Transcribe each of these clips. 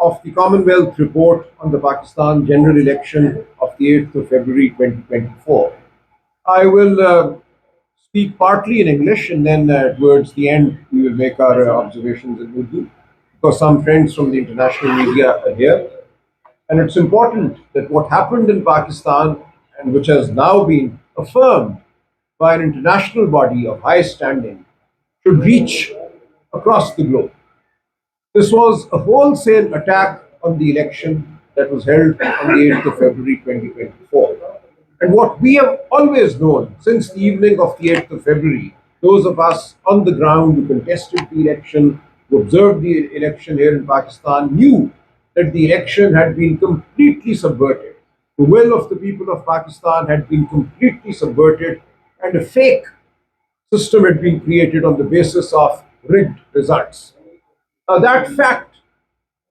of the Commonwealth report on the Pakistan general election of the 8th of February 2024. I will speak partly in English, and then towards the end we will make our observations in Urdu, because some friends from the international media are here. And it's important that what happened in Pakistan, and which has now been affirmed by an international body of high standing, should reach across the globe. This was a wholesale attack on the election that was held on the 8th of February 2024. And what we have always known since the evening of the 8th of February, those of us on the ground who contested the election, who observed the election here in Pakistan, knew that the election had been completely subverted. The will of the people of Pakistan had been completely subverted, and a fake system had been created on the basis of rigged results. That fact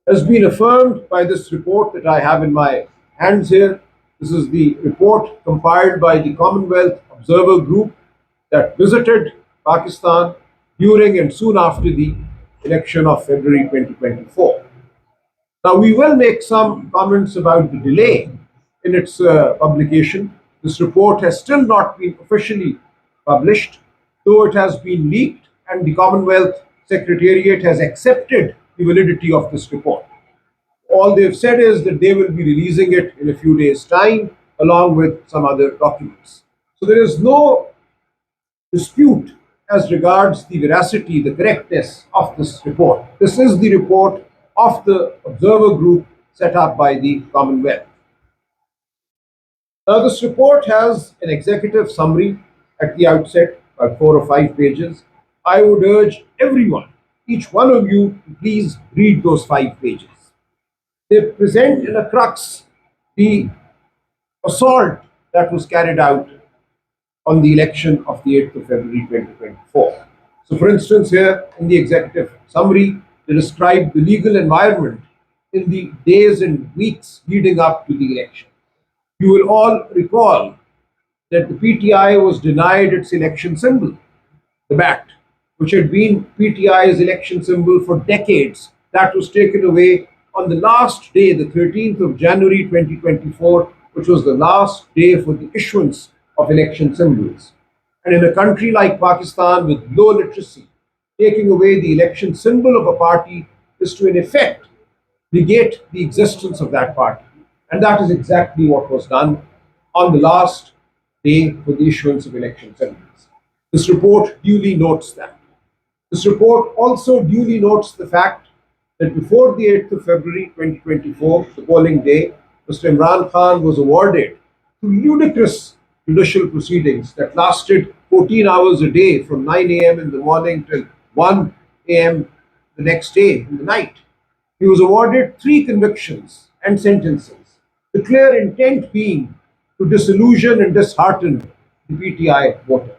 has been affirmed by this report that I have in my hands here. This is the report compiled by the Commonwealth Observer Group that visited Pakistan during and soon after the election of February 2024. Now, we will make some comments about the delay in its publication. This report has still not been officially published, though it has been leaked, and the Commonwealth Secretariat has accepted the validity of this report. All they've said is that they will be releasing it in a few days' time, along with some other documents. So there is no dispute as regards the veracity, the correctness of this report. This is the report of the observer group set up by the Commonwealth. Now, this report has an executive summary at the outset, about 4 or 5 pages. I would urge everyone, each one of you, to please read those 5 pages. They present in a crux the assault that was carried out on the election of the 8th of February 2024. So, for instance, here in the executive summary, they describe the legal environment in the days and weeks leading up to the election. You will all recall that the PTI was denied its election symbol, the bat, which had been PTI's election symbol for decades. That was taken away on the last day, the 13th of January 2024, which was the last day for the issuance of election symbols. And in a country like Pakistan with low literacy, taking away the election symbol of a party is to, in effect, negate the existence of that party. And that is exactly what was done on the last day for the issuance of election symbols. This report duly notes that. This report also duly notes the fact that before the 8th of February 2024, the polling day, Mr. Imran Khan was awarded through ludicrous judicial proceedings that lasted 14 hours a day from 9 a.m. in the morning till 1 a.m. the next day in the night. He was awarded 3 convictions and sentences, the clear intent being to disillusion and dishearten the PTI voter.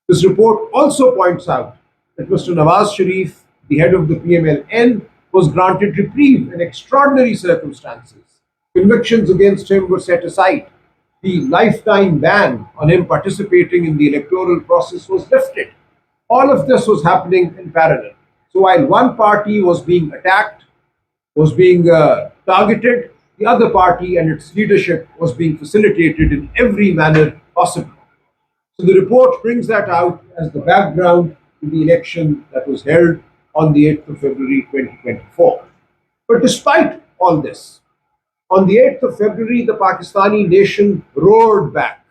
This report also points out that Mr. Nawaz Sharif, the head of the PMLN, was granted reprieve in extraordinary circumstances. Convictions against him were set aside. The lifetime ban on him participating in the electoral process was lifted. All of this was happening in parallel. So while one party was being attacked, was being targeted, the other party and its leadership was being facilitated in every manner possible. So the report brings that out as the background to the election that was held on the 8th of February 2024. But despite all this, on the 8th of February, the Pakistani nation roared back.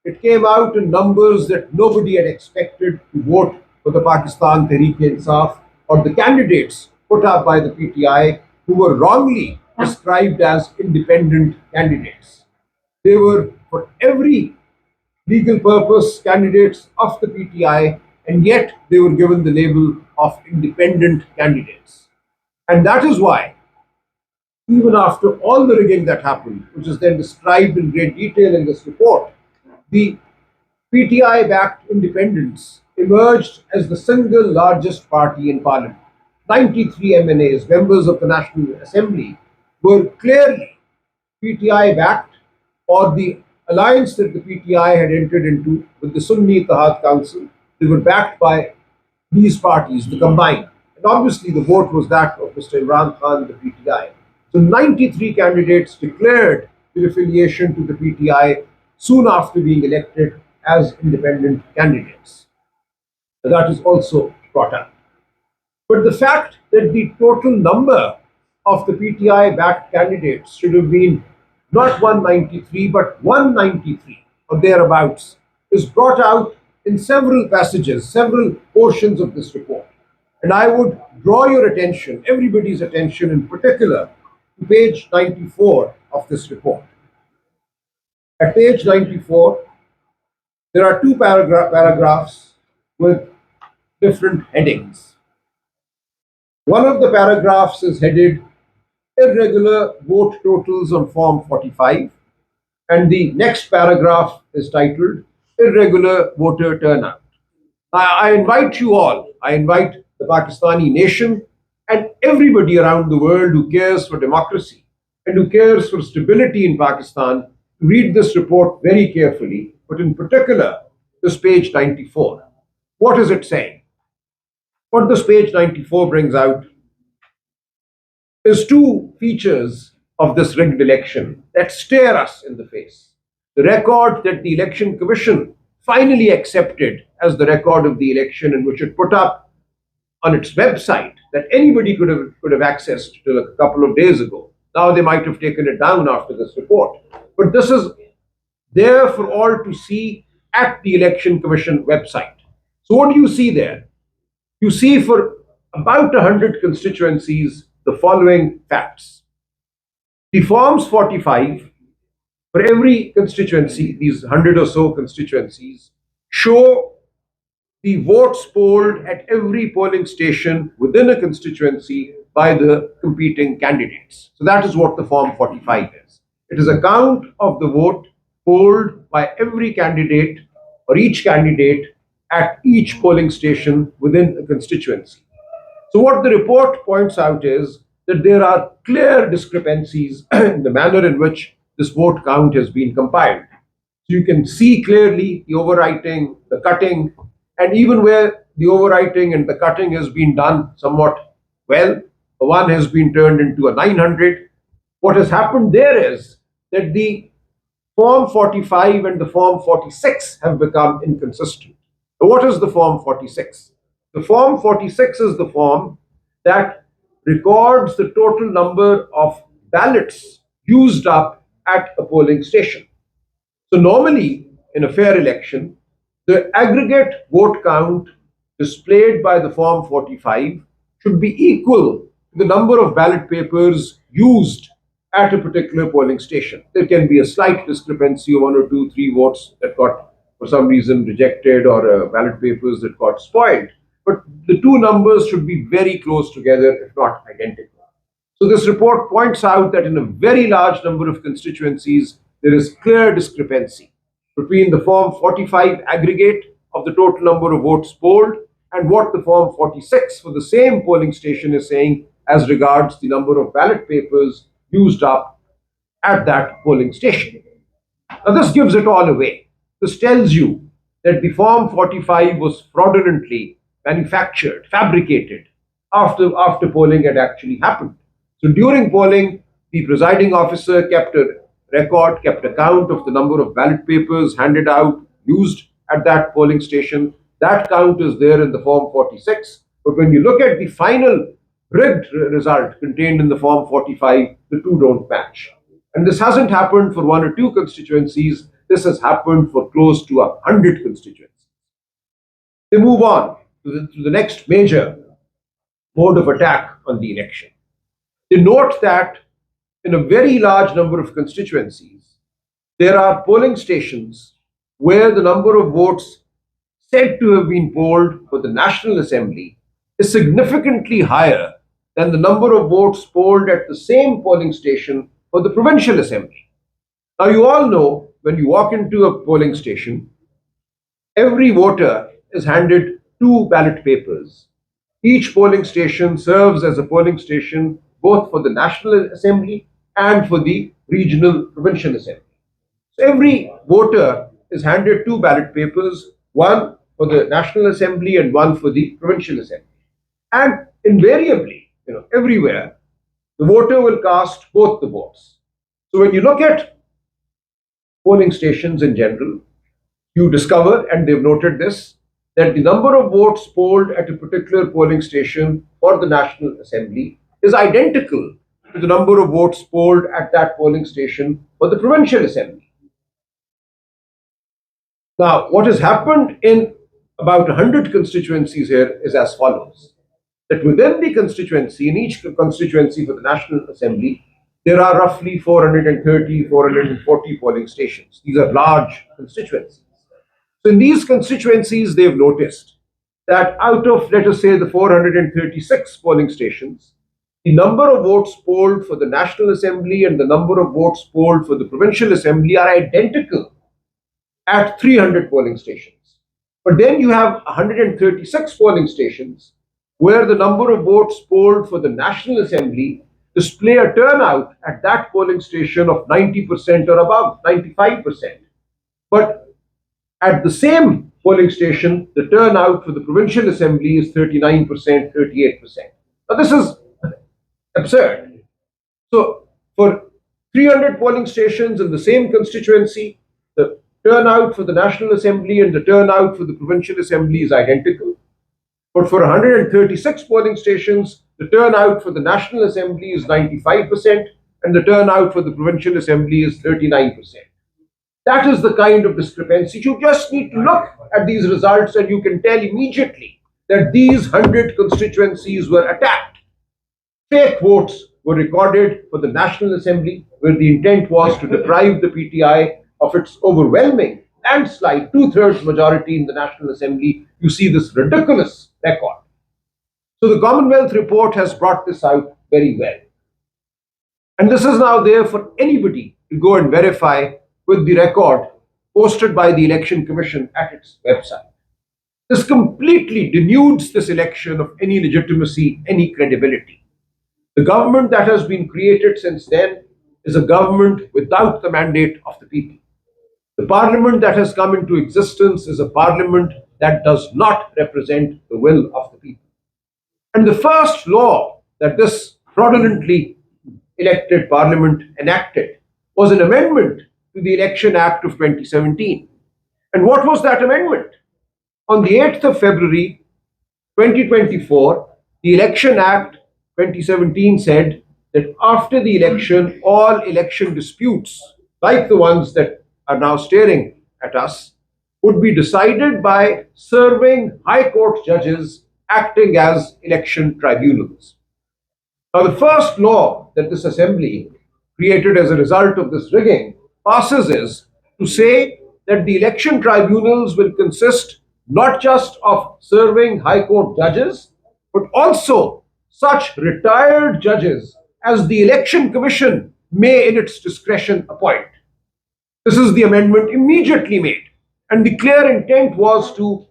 It came out in numbers that nobody had expected to vote for the Pakistan Tehreek-e-Insaf or the candidates put up by the PTI, who were wrongly described as independent candidates. They were, for every legal purpose, candidates of the PTI, and yet they were given the label of independent candidates. And that is why, even after all the rigging that happened, which is then described in great detail in this report, the PTI-backed independents emerged as the single largest party in Parliament. 93 MNAs, members of the National Assembly, were clearly PTI-backed, or the alliance that the PTI had entered into with the Sunni Ittihad Council. They were backed by these parties, the combined. And obviously the vote was that of Mr. Imran Khan, the PTI. So 93 candidates declared their affiliation to the PTI soon after being elected as independent candidates. That is also brought up. But the fact that the total number of the PTI backed candidates should have been not 193 but 193 or thereabouts is brought out in several passages, several portions of this report. And I would draw your attention, everybody's attention in particular, to page 94 of this report. At page 94, there are two paragraphs with different headings. One of the paragraphs is headed Irregular Vote Totals on Form 45, and the next paragraph is titled Irregular Voter Turnout. I invite you all, I invite the Pakistani nation and everybody around the world who cares for democracy and who cares for stability in Pakistan to read this report very carefully, but in particular, this page 94. What is it saying? What this page 94 brings out is two features of this rigged election that stare us in the face. The record that the Election Commission finally accepted as the record of the election, in which it put up on its website that anybody could have accessed till a couple of days ago. Now they might have taken it down after this report. But this is there for all to see at the Election Commission website. So what do you see there? You see for about 100 constituencies the following facts. The Forms 45 for every constituency, these 100 or so constituencies, show the votes polled at every polling station within a constituency by the competing candidates. So that is what the Form 45 is. It is a count of the vote polled by every candidate or each candidate at each polling station within a constituency. So, what the report points out is that there are clear discrepancies in the manner in which this vote count has been compiled. So, you can see clearly the overwriting, the cutting, and even where the overwriting and the cutting has been done somewhat well, one has been turned into a 900. What has happened there is that the Form 45 and the Form 46 have become inconsistent. So what is the Form 46? The Form 46 is the form that records the total number of ballots used up at a polling station. So, normally in a fair election, the aggregate vote count displayed by the Form 45 should be equal to the number of ballot papers used at a particular polling station. There can be a slight discrepancy of one or two, three votes that got, for some reason, rejected, or ballot papers that got spoiled. But the two numbers should be very close together, if not identical. So this report points out that in a very large number of constituencies, there is clear discrepancy between the Form 45 aggregate of the total number of votes polled and what the Form 46 for the same polling station is saying as regards the number of ballot papers used up at that polling station. Now, this gives it all away. This tells you that the Form 45 was fraudulently manufactured, fabricated after polling had actually happened. So during polling, the presiding officer kept a record, kept a count of the number of ballot papers handed out, used at that polling station. That count is there in the Form 46. But when you look at the final rigged result contained in the Form 45, the two don't match. And this hasn't happened for one or two constituencies. This has happened for close to 100 constituencies. They move on to the next major mode of attack on the election. They note that in a very large number of constituencies, there are polling stations where the number of votes said to have been polled for the National Assembly is significantly higher than the number of votes polled at the same polling station for the Provincial Assembly. Now, you all know when you walk into a polling station, every voter is handed two ballot papers. Each polling station serves as a polling station both for the National Assembly and for the regional provincial assembly. So every voter is handed two ballot papers, one for the National Assembly and one for the provincial assembly. And invariably, everywhere, the voter will cast both the votes. So when you look at polling stations in general, you discover, and they've noted this, that the number of votes polled at a particular polling station for the National Assembly is identical to the number of votes polled at that polling station for the Provincial Assembly. Now, what has happened in about 100 constituencies here is as follows: that within the constituency, in each constituency for the National Assembly, there are roughly 430, 440 polling stations. These are large constituencies. So in these constituencies, they've noticed that out of, let us say, the 436 polling stations, the number of votes polled for the National Assembly and the number of votes polled for the Provincial Assembly are identical at 300 polling stations. But then you have 136 polling stations where the number of votes polled for the National Assembly display a turnout at that polling station of 90% or above, 95%. But at the same polling station, the turnout for the Provincial Assembly is 39%, 38%. Now, this is absurd. So, for 300 polling stations in the same constituency, the turnout for the National Assembly and the turnout for the Provincial Assembly is identical. But for 136 polling stations, the turnout for the National Assembly is 95% and the turnout for the Provincial Assembly is 39%. That is the kind of discrepancy. You just need to look at these results and you can tell immediately that these 100 constituencies were attacked. Fake votes were recorded for the National Assembly, where the intent was to deprive the PTI of its overwhelming landslide two-thirds majority in the National Assembly. You see this ridiculous record. So the Commonwealth report has brought this out very well. And this is now there for anybody to go and verify with the record posted by the Election Commission at its website. This completely denudes this election of any legitimacy, any credibility. The government that has been created since then is a government without the mandate of the people. The parliament that has come into existence is a parliament that does not represent the will of the people. And the first law that this fraudulently elected parliament enacted was an amendment to the Election Act of 2017. And what was that amendment? On the 8th of February 2024, the Election Act 2017 said that after the election, all election disputes, like the ones that are now staring at us, would be decided by serving High Court judges acting as election tribunals. Now, the first law that this assembly created as a result of this rigging passes is to say that the election tribunals will consist not just of serving High Court judges, but also such retired judges as the Election Commission may, in its discretion, appoint. This is the amendment immediately made. And the clear intent was to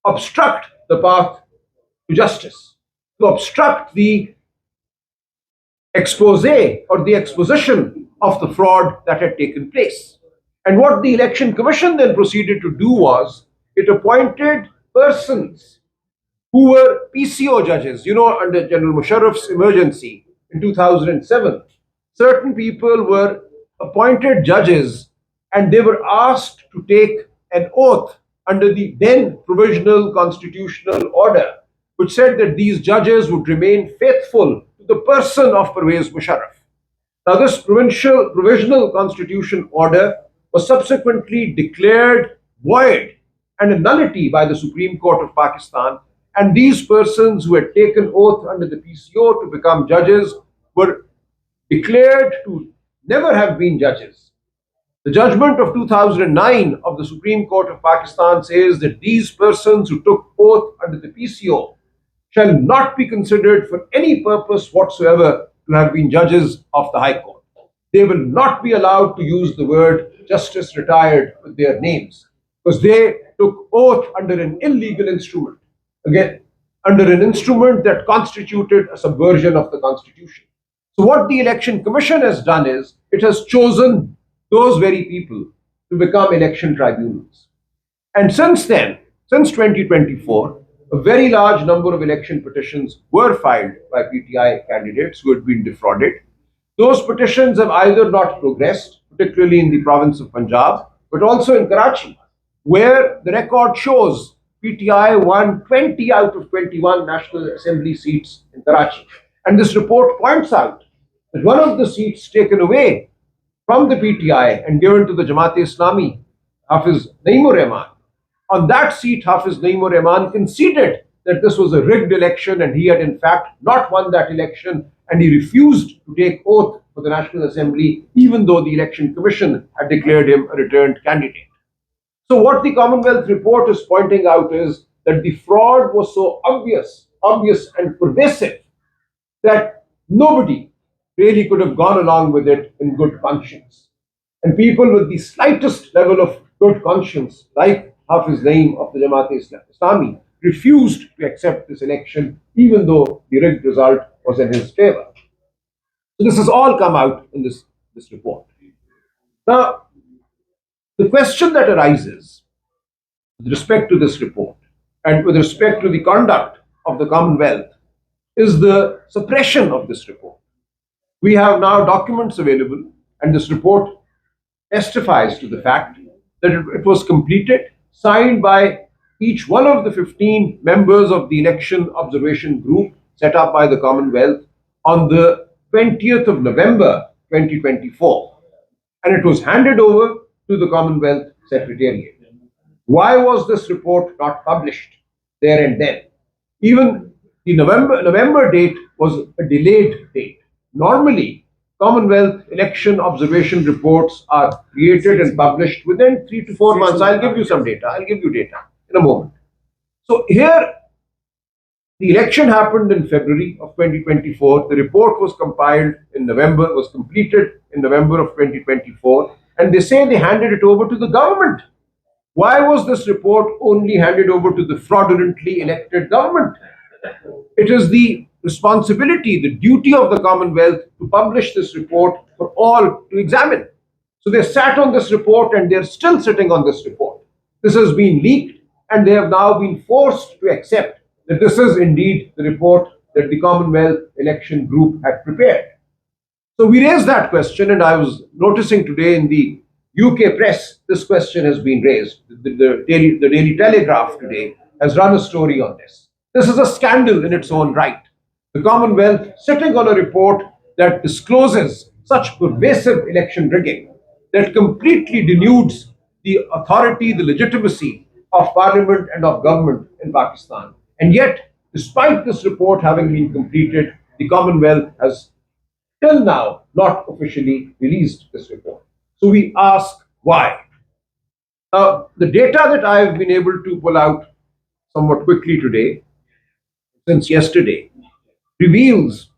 obstruct the path to justice, to obstruct the expose or the exposition of the fraud that had taken place. And what the Election Commission then proceeded to do was it appointed persons who were PCO judges. You know, under General Musharraf's emergency in 2007, certain people were appointed judges and they were asked to take an oath under the then provisional constitutional order, which said that these judges would remain faithful to the person of Pervez Musharraf. Now, this provisional constitution order was subsequently declared void and a nullity by the Supreme Court of Pakistan, and these persons who had taken oath under the PCO to become judges were declared to never have been judges. The judgment of 2009 of the Supreme Court of Pakistan says that these persons who took oath under the PCO shall not be considered for any purpose whatsoever to have been judges of the High Court. They will not be allowed to use the word justice retired with their names because they took oath under an illegal instrument. Again, under an instrument that constituted a subversion of the Constitution. So what the Election Commission has done is it has chosen those very people to become election tribunals. And since then, since 2024, a very large number of election petitions were filed by PTI candidates who had been defrauded. Those petitions have either not progressed, particularly in the province of Punjab, but also in Karachi, where the record shows PTI won 20 out of 21 National Assembly seats in Karachi. And this report points out that one of the seats taken away from the PTI and given to the Jamaat-e-Islami, Hafiz Naeemur Rahman, on that seat, Hafiz Naeemur Rahman conceded that this was a rigged election and he had in fact not won that election, and he refused to take oath for the National Assembly even though the Election Commission had declared him a returned candidate. So what the Commonwealth report is pointing out is that the fraud was so obvious and pervasive that nobody really could have gone along with it in good conscience. And people with the slightest level of good conscience, like Hafiz Naeem of the Jamaat-e-Islami, refused to accept this election, even though the rigged result was in his favor. So this has all come out in this report. Now, the question that arises with respect to this report and with respect to the conduct of the Commonwealth is the suppression of this report. We have now documents available, and this report testifies to the fact that it was completed, signed by each one of the 15 members of the election observation group set up by the Commonwealth on the 20th of November 2024. And it was handed over to the Commonwealth Secretariat. Why was this report not published there and then? Even the November date was a delayed date. Normally, Commonwealth election observation reports are created and published within 3 to 4 months. I'll give you some data. I'll give you data in a moment. So here, the election happened in February of 2024. The report was compiled in November, was completed in November of 2024. And they say they handed it over to the government. Why was this report only handed over to the fraudulently elected government? It is the responsibility, the duty of the Commonwealth to publish this report for all to examine. So they sat on this report and they're still sitting on this report. This has been leaked and they have now been forced to accept that this is indeed the report that the Commonwealth Election Group had prepared. So we raised that question, and I was noticing today in the UK press, this question has been raised. The Daily Telegraph today has run a story on this. This is a scandal in its own right. The Commonwealth sitting on a report that discloses such pervasive election rigging that completely denudes the authority, the legitimacy of Parliament and of government in Pakistan. And yet, despite this report having been completed, the Commonwealth has till now not officially released this report. So we ask why. The data that I've been able to pull out somewhat quickly today, since yesterday, reveals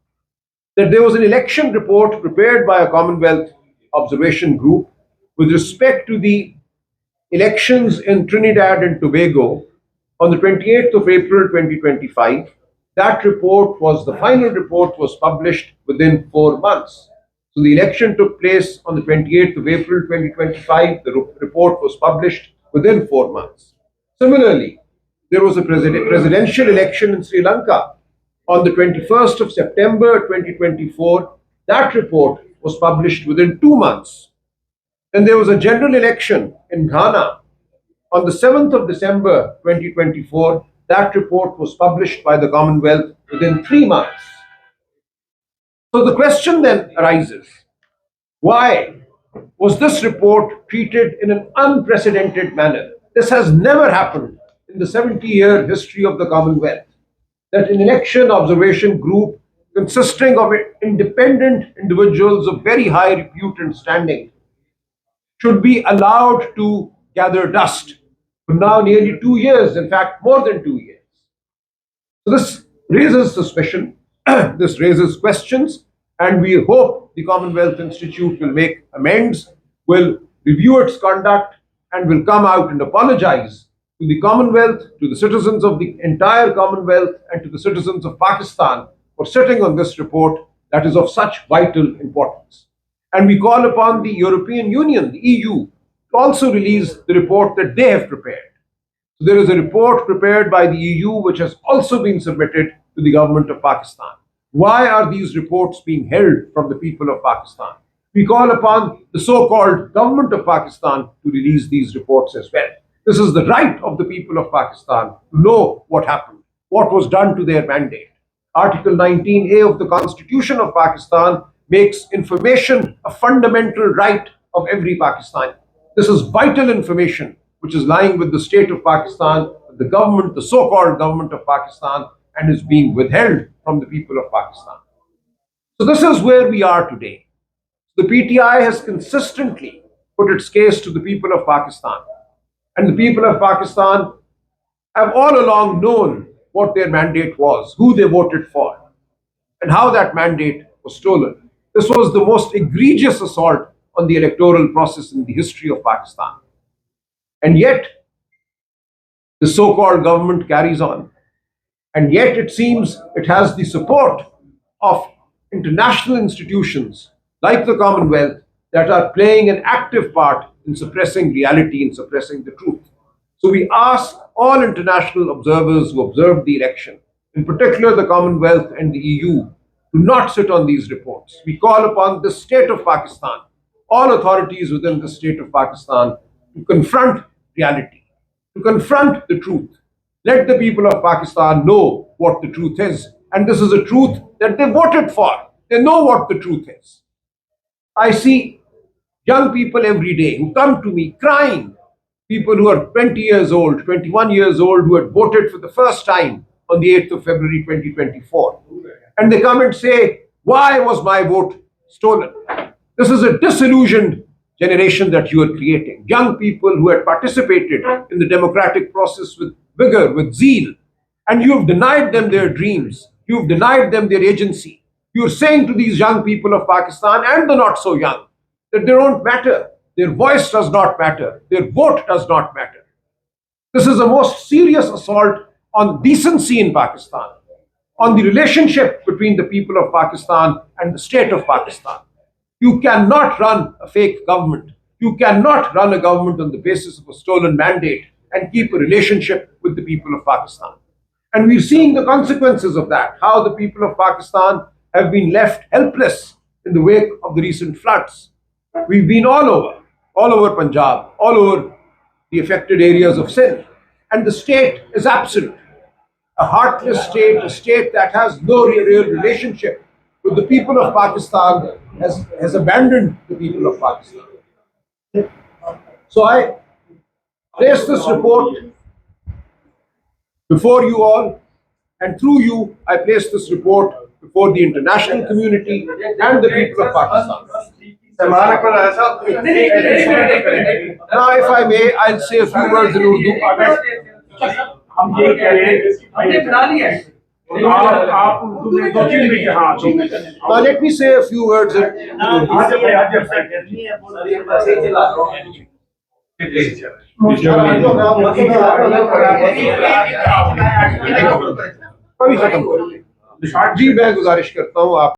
that there was an election report prepared by a Commonwealth observation group with respect to the elections in Trinidad and Tobago on the 28th of April 2025. That report was, the final report was published within 4 months. So the election took place on the 28th of April 2025. The report was published within 4 months. Similarly, there was a presidential election in Sri Lanka on the 21st of September 2024. That report was published within 2 months. Then there was a general election in Ghana on the 7th of December 2024. That report was published by the Commonwealth within 3 months. So the question then arises, why was this report treated in an unprecedented manner? This has never happened in the 70-year history of the Commonwealth, that an election observation group consisting of independent individuals of very high repute and standing should be allowed to gather dust for now nearly 2 years, in fact, more than 2 years. So this raises suspicion, this raises questions, and we hope the Commonwealth Institute will make amends, will review its conduct, and will come out and apologize to the Commonwealth, to the citizens of the entire Commonwealth, and to the citizens of Pakistan for sitting on this report that is of such vital importance. And we call upon the European Union, the EU, to also release the report that they have prepared. There is a report prepared by the EU which has also been submitted to the government of Pakistan. Why are these reports being held from the people of Pakistan? We call upon the so-called government of Pakistan to release these reports as well. This is the right of the people of Pakistan to know what happened, what was done to their mandate. Article 19A of the Constitution of Pakistan makes information a fundamental right of every Pakistani. This is vital information which is lying with the state of Pakistan, the government, the so-called government of Pakistan, and is being withheld from the people of Pakistan. So this is where we are today. The PTI has consistently put its case to the people of Pakistan, and the people of Pakistan have all along known what their mandate was, who they voted for, and how that mandate was stolen. This was the most egregious assault on the electoral process in the history of Pakistan. And yet, the so called government carries on. And yet, it seems it has the support of international institutions like the Commonwealth that are playing an active part in suppressing reality and suppressing the truth. So we ask all international observers who observed the election, in particular the Commonwealth and the EU, to not sit on these reports. We call upon the state of Pakistan, all authorities within the state of Pakistan, to confront reality, to confront the truth. Let the people of Pakistan know what the truth is. And this is a truth that they voted for. They know what the truth is. I see young people every day who come to me crying, people who are 20 years old, 21 years old, who had voted for the first time on the 8th of February 2024. And they come and say, why was my vote stolen? This is a disillusioned generation that you are creating. Young people who had participated in the democratic process with vigor, with zeal, and you have denied them their dreams. You have denied them their agency. You are saying to these young people of Pakistan and the not so young that they don't matter. Their voice does not matter. Their vote does not matter. This is a most serious assault on decency in Pakistan, on the relationship between the people of Pakistan and the state of Pakistan. You cannot run a fake government. You cannot run a government on the basis of a stolen mandate and keep a relationship with the people of Pakistan. And we're seeing the consequences of that, how the people of Pakistan have been left helpless in the wake of the recent floods. We've been all over Punjab, all over the affected areas of Sindh, and the state is absent. A heartless state, a state that has no real relationship with the people of Pakistan, has abandoned the people of Pakistan. So I place this report before you all, and through you, I place this report before the international community and the people of Pakistan. Now, if I may, I'll say a few words in Urdu. Now, let me say a few words in Urdu. जी मैं गुजारिश करता हूँ आप